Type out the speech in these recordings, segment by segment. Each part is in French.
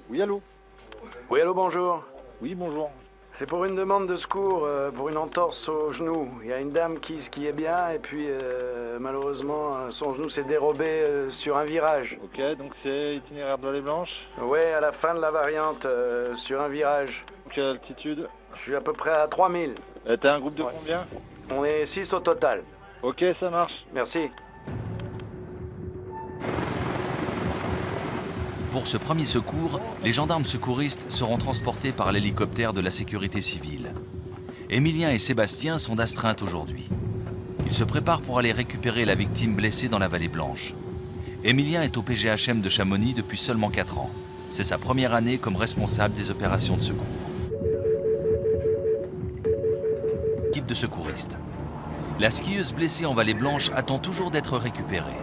Oui, allô? Oui, allô, bonjour. Oui, bonjour. C'est pour une demande de secours, pour une entorse au genou. Il y a une dame qui skiait bien et puis malheureusement son genou s'est dérobé sur un virage. Ok, donc c'est itinéraire de Vallée Blanche. Ouais, à la fin de la variante, sur un virage. Quelle altitude? Je suis à peu près à 3000. T'as un groupe de Ouais. combien? On est 6 au total. Ok, ça marche. Merci. Pour ce premier secours, les gendarmes secouristes seront transportés par l'hélicoptère de la sécurité civile. Émilien et Sébastien sont d'astreinte aujourd'hui. Ils se préparent pour aller récupérer la victime blessée dans la Vallée Blanche. Émilien est au PGHM de Chamonix depuis seulement 4 ans. C'est sa première année comme responsable des opérations de secours. Équipe de secouristes. La skieuse blessée en Vallée Blanche attend toujours d'être récupérée.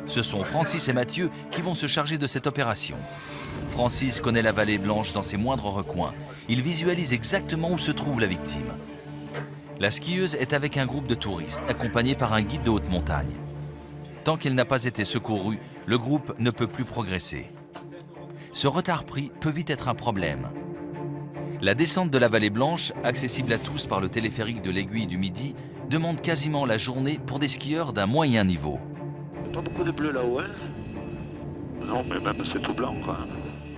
Ce sont Francis et Mathieu qui vont se charger de cette opération. Francis connaît la Vallée Blanche dans ses moindres recoins. Il visualise exactement où se trouve la victime. La skieuse est avec un groupe de touristes, accompagné par un guide de haute montagne. Tant qu'elle n'a pas été secourue, le groupe ne peut plus progresser. Ce retard pris peut vite être un problème. La descente de la Vallée Blanche, accessible à tous par le téléphérique de l'Aiguille du Midi, demande quasiment la journée pour des skieurs d'un moyen niveau. Pas beaucoup de bleu là-haut, hein? Non, mais même c'est tout blanc, quoi.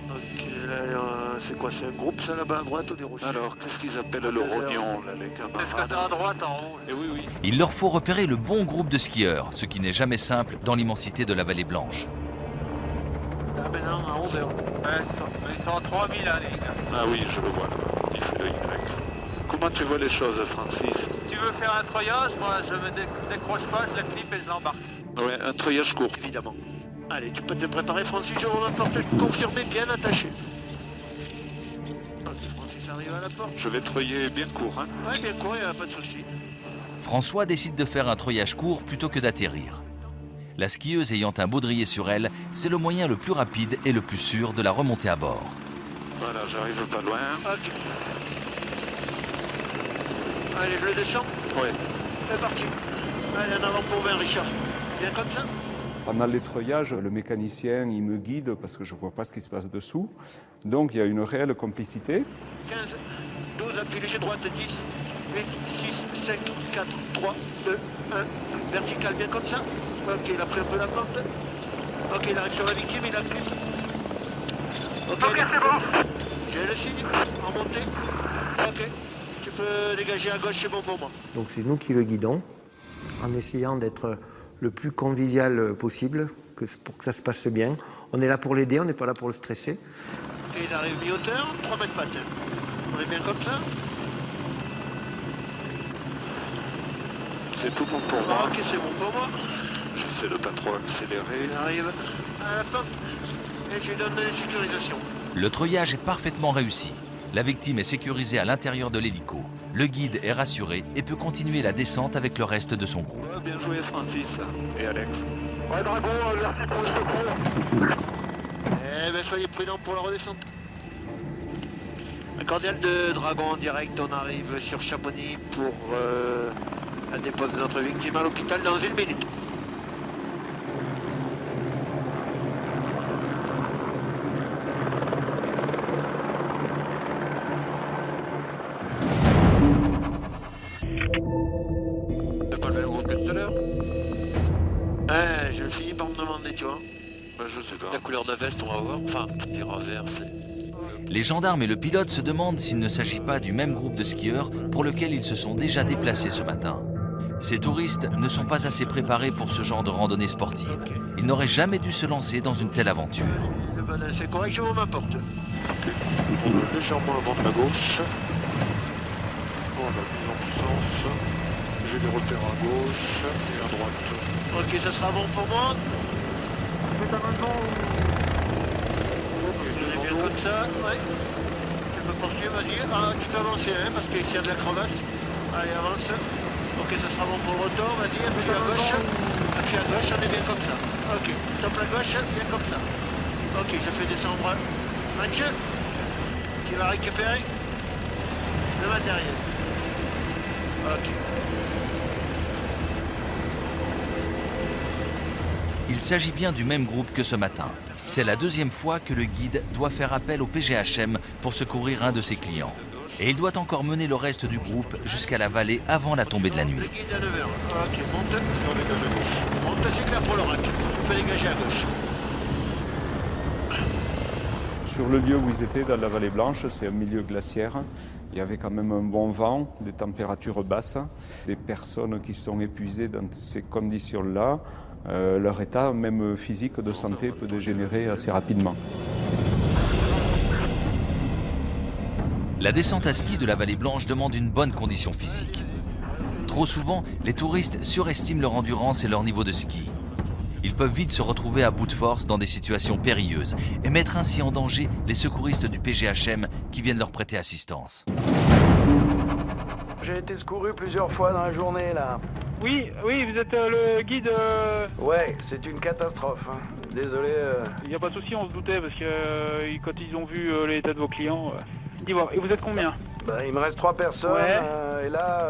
Ok, là, c'est quoi? C'est un groupe, ça, là-bas, à droite ou des rochers? Alors, qu'est-ce qu'ils appellent le rognon, là, les camarades? Est-ce que t'as à droite, en haut? Eh oui, oui. Il leur faut repérer le bon groupe de skieurs, ce qui n'est jamais simple dans l'immensité de la Vallée Blanche. Là, maintenant, à 11h. Ouais, ils sont à 3000, là, les gars. Ah oui, je le vois, là. Il fait le Y. Comment tu vois les choses, Francis? Si tu veux faire un troyage, moi, je me décroche pas, je la clip et je l'embarque. Ouais, un treuillage court. Évidemment. Allez, tu peux te préparer, Francis, je vous apporte confirmé, bien attaché. Ok, Francis arrive à la porte. Je vais treuiller bien court, hein. Ouais, bien court, y a pas de souci. François décide de faire un treuillage court plutôt que d'atterrir. La skieuse ayant un baudrier sur elle, c'est le moyen le plus rapide et le plus sûr de la remonter à bord. Voilà, j'arrive pas loin. Ok. Allez, je le descends. Ouais. C'est parti. Allez, en avant pour 20, Richard. Bien comme ça. Pendant les treuillages, le mécanicien, il me guide parce que je ne vois pas ce qui se passe dessous. Donc il y a une réelle complicité. 15, 12, appui léger droite, 10, 8, 6, 5, 4, 3, 2, 1. Vertical, bien comme ça. Ok, il a pris un peu la porte. Ok, il arrive sur la victime, il a pris. Ok, c'est bon. J'ai le signe, en montée. Ok, tu peux dégager à gauche, c'est bon pour moi. Donc c'est nous qui le guidons, en essayant d'être le plus convivial possible, pour que ça se passe bien. On est là pour l'aider, on n'est pas là pour le stresser. Ok, il arrive mi-hauteur, 3 mètres patin. On est bien comme ça. C'est tout bon pour moi. Ok, c'est bon pour moi. J'essaie de pas trop accélérer. Il arrive à la porte et je lui donne une sécurisation. Le treuillage est parfaitement réussi. La victime est sécurisée à l'intérieur de l'hélico. Le guide est rassuré et peut continuer la descente avec le reste de son groupe. Ouais, bien joué, Francis et Alex. Ouais, Dragon, merci pour le secours. Eh ben, soyez prudents pour la redescente. Un cordial de Dragon en direct, on arrive sur Chamonix pour la dépose de notre victime à l'hôpital dans 1 minute. T'as pas le même groupe que tout à l'heure? Je finis par me demander, tu vois. Ben, je sais pas. La couleur de la veste, on va voir. Enfin, les revers, c'est... Les gendarmes et le pilote se demandent s'il ne s'agit pas du même groupe de skieurs pour lequel ils se sont déjà déplacés ce matin. Ces touristes ne sont pas assez préparés pour ce genre de randonnée sportive. Ils n'auraient jamais dû se lancer dans une telle aventure. Le badin, c'est correct, je vous m'apporte. On va légèrement avant de la gauche. Voilà, mise en puissance. J'ai des repères à gauche et à droite. Ok, ça sera bon pour moi. On est bien comme ça, ouais. Tu peux poursuivre, vas-y. Ah, tu peux avancer, hein, parce qu'ici il y a de la crevasse. Allez, avance. Ok, ça sera bon pour le retour, vas-y, appuie à gauche. Appuie à gauche, on est bien comme ça. Ok, top la gauche, bien comme ça. Ok, je fais descendre Mathieu, qui va récupérer le matériel. Ok. Il s'agit bien du même groupe que ce matin. C'est la deuxième fois que le guide doit faire appel au PGHM pour secourir un de ses clients. Et il doit encore mener le reste du groupe jusqu'à la vallée avant la tombée de la nuit. Le guide à 9h. Ok, monte. On dégage à gauche. Monte, c'est clair pour le rack. On peut dégager à gauche. Sur le lieu où ils étaient, dans la vallée Blanche, c'est un milieu glaciaire. Il y avait quand même un bon vent, des températures basses. Des personnes qui sont épuisées dans ces conditions-là, leur état, même physique, de santé, peut dégénérer assez rapidement. La descente à ski de la vallée Blanche demande une bonne condition physique. Trop souvent, les touristes surestiment leur endurance et leur niveau de ski. Ils peuvent vite se retrouver à bout de force dans des situations périlleuses et mettre ainsi en danger les secouristes du PGHM qui viennent leur prêter assistance. J'ai été secouru plusieurs fois dans la journée, là. Oui, vous êtes le guide. Ouais, c'est une catastrophe. Hein. Désolé. Il n'y a pas de souci, on se doutait parce que quand ils ont vu l'état de vos clients. Dis-moi, et vous êtes combien? Il me reste 3 personnes. Ouais. Et là,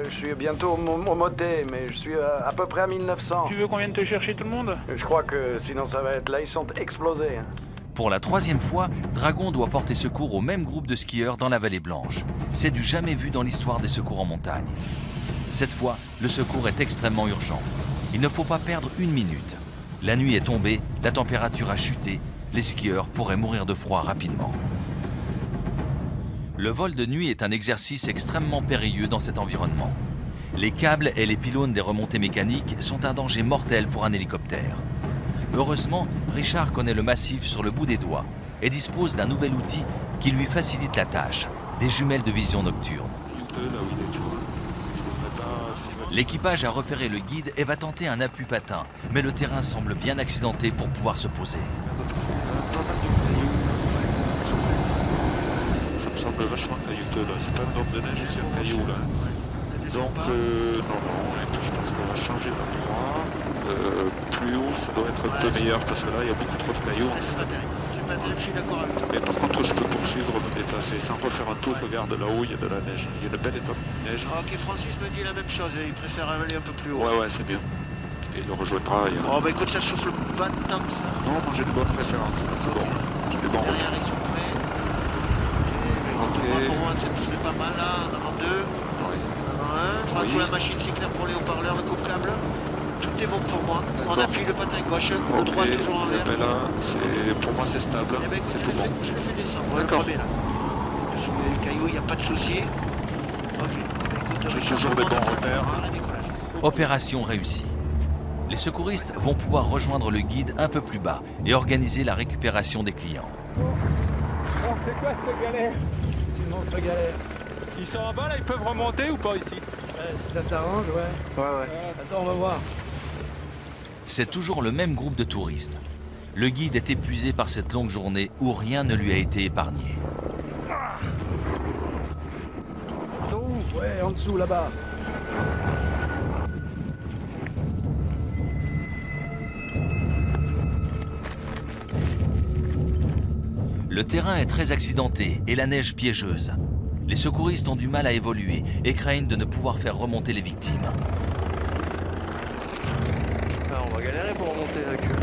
je suis bientôt au moté, mais je suis à peu près à 1900. Tu veux qu'on vienne te chercher tout le monde? Je crois que sinon ça va être là, ils sont explosés. Hein. Pour la troisième fois, Dragon doit porter secours au même groupe de skieurs dans la vallée Blanche. C'est du jamais vu dans l'histoire des secours en montagne. Cette fois, le secours est extrêmement urgent. Il ne faut pas perdre une minute. La nuit est tombée, la température a chuté, les skieurs pourraient mourir de froid rapidement. Le vol de nuit est un exercice extrêmement périlleux dans cet environnement. Les câbles et les pylônes des remontées mécaniques sont un danger mortel pour un hélicoptère. Heureusement, Richard connaît le massif sur le bout des doigts et dispose d'un nouvel outil qui lui facilite la tâche, des jumelles de vision nocturne. L'équipage a repéré le guide et va tenter un appui patin, mais le terrain semble bien accidenté pour pouvoir se poser. Ça me semble vachement caillouteux là, c'est pas une de neige, c'est un caillou là. Donc non, je pense qu'on va changer d'endroit. Plus haut, ça doit être un peu meilleur parce que là il y a beaucoup trop de cailloux. Je suis d'accord avec toi. Mais par contre, je peux poursuivre, me déplacer sans refaire un tour. Regarde là-haut, il y a de la neige. Il y a une belle étape de neige. Ok, Francis me dit la même chose, il préfère aller un peu plus haut. Ouais, c'est bien. Et il le rejoindra. Oh, bah écoute, ça souffle pas tant que ça. Non, moi j'ai une bonne préférence, c'est bon. C'est bon. Derrière, ils sont prêts. Ok. Pour moi, c'est pas mal là, on en 2. Oui. Je crois que la machine, c'est clair pour les haut-parleurs, le coupe-câble. Tout est bon pour moi. On appuie le patin gauche, le droit toujours en l'air. Ben là, pour moi c'est stable. Eh ben, c'est tout bon. Je le fais descendre. D'accord. Le caillou, il n'y a pas de souci. Ok. Écoute, J'ai toujours des bons repères. Opération réussie. Les secouristes vont pouvoir rejoindre le guide un peu plus bas et organiser la récupération des clients. Bon, c'est quoi cette galère? C'est une monstre galère. Ils sont en bas là, ils peuvent remonter ou pas ici? Si ça t'arrange, ouais. Ouais. Attends, on va voir. C'est toujours le même groupe de touristes. Le guide est épuisé par cette longue journée où rien ne lui a été épargné. Ils sont où? Ouais, en dessous, là-bas. Le terrain est très accidenté et la neige piégeuse. Les secouristes ont du mal à évoluer et craignent de ne pouvoir faire remonter les victimes. Ah, on va galérer pour remonter avec eux.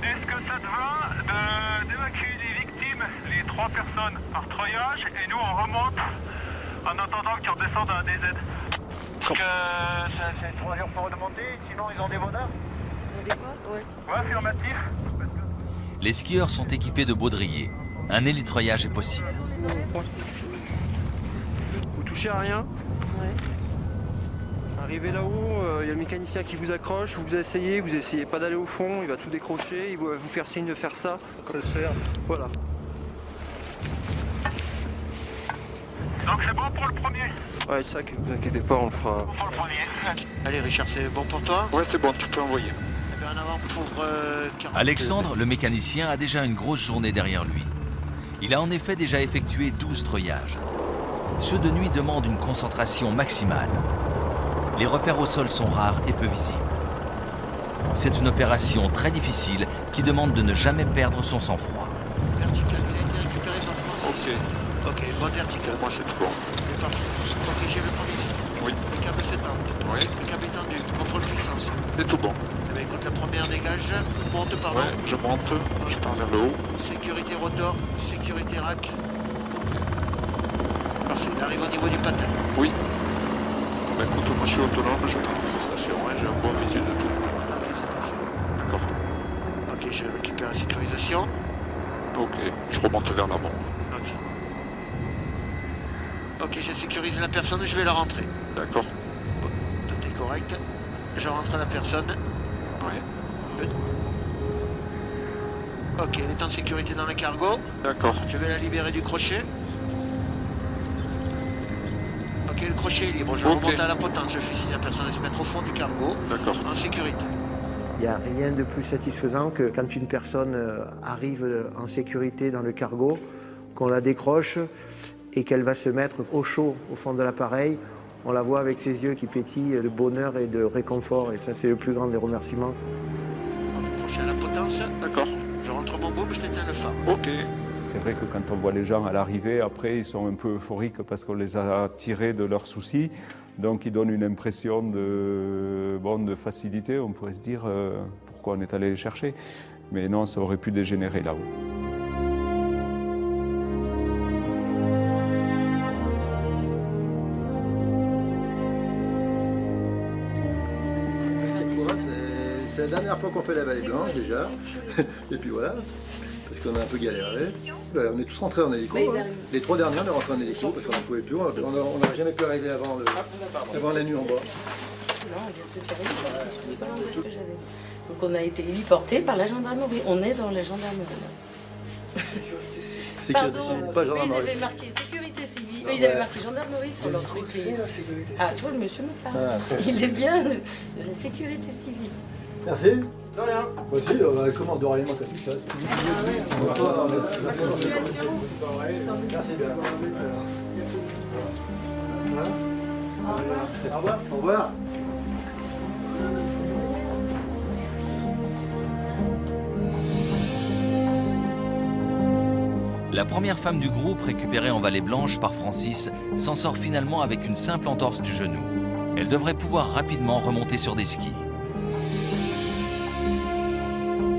Est-ce que ça te va d'évacuer les victimes, les 3 personnes par treuillage, et nous on remonte en attendant qu'ils redescendent à DZ. Parce que c'est 3 jours pour remonter, sinon ils ont des bonheurs. Ils ont des quoi? Ouais, affirmatif. Les skieurs sont équipés de baudriers. Un hélitreuillage est possible. Vous touchez à rien? Ouais. Arrivez là-haut, il y a le mécanicien qui vous accroche, vous essayez pas d'aller au fond, il va tout décrocher, il va vous faire signe de faire ça. Ça se fait. Voilà. Donc c'est bon pour le premier? Ouais, ça, que vous inquiétez pas, on le fera. Bon pour le premier. Allez Richard, c'est bon pour toi? Ouais, c'est bon, tu peux envoyer. Eh bien en avant pour 40... Alexandre, le mécanicien, a déjà une grosse journée derrière lui. Il a en effet déjà effectué 12 treuillages. Ceux de nuit demandent une concentration maximale. Les repères au sol sont rares et peu visibles. C'est une opération très difficile qui demande de ne jamais perdre son sang-froid. Vertical, il a été récupéré par Francis. Ok. Ok, mode vertical. Moi c'est tout bon. C'est parti. Ok, j'ai le premier. Oui. Le câble s'étend. Oui. Le câble est tendu. Contrôle puissance. C'est tout bon. Eh bien, écoute, la première dégage. Monte, pardon. Ouais, je monte, je pars vers le haut. Sécurité rotor, sécurité rack. Parfait, il arrive au niveau du patin. Oui. Bah écoute, moi je suis autonome, je prends une station, hein, j'ai un bon visu de tout. Ok, c'est parfait. D'accord. Ok, je récupère la sécurisation. Ok, je remonte vers l'avant. Ok. Ok, j'ai sécurisé la personne, je vais la rentrer. D'accord. Bon, tout est correct. Je rentre la personne. Oui. Ok, elle est en sécurité dans le cargo. D'accord. Je vais la libérer du crochet. Ok, le crochet est libre. Je remonte à la potence. Je fais signe à la personne de se mettre au fond du cargo. D'accord. En sécurité. Il n'y a rien de plus satisfaisant que quand une personne arrive en sécurité dans le cargo, qu'on la décroche et qu'elle va se mettre au chaud au fond de l'appareil. On la voit avec ses yeux qui pétillent de bonheur et de réconfort. Et ça, c'est le plus grand des remerciements. Crochet à la potence. D'accord. Je rentre mon boom, je t'éteins le phare. Ok. C'est vrai que quand on voit les gens à l'arrivée, après, ils sont un peu euphoriques parce qu'on les a tirés de leurs soucis. Donc, ils donnent une impression de facilité. On pourrait se dire pourquoi on est allé les chercher. Mais non, ça aurait pu dégénérer là-haut. C'est la dernière fois qu'on fait la Vallée Blanche déjà. Et puis voilà. Parce qu'on a un peu galéré. On est tous rentrés en hélico. Les 3 derniers, on est rentrés en hélico parce qu'on n'en pouvait plus. On n'aurait jamais pu arriver avant la nuit en bas. Donc on a été héliportés par la gendarmerie. On est dans la gendarmerie. Pardon, pas ils gendarmerie. avaient marqué sécurité civile. Ils avaient marqué gendarmerie sur leur truc. Ah, tu vois, le monsieur me parle. Il est bien de la sécurité civile. Merci. De rien. Vas-y, comment on doit aller ta fiche. Merci bien. Au revoir. Au revoir. La première femme du groupe récupérée en Vallée Blanche par Francis s'en sort finalement avec une simple entorse du genou. Elle devrait pouvoir rapidement remonter sur des skis.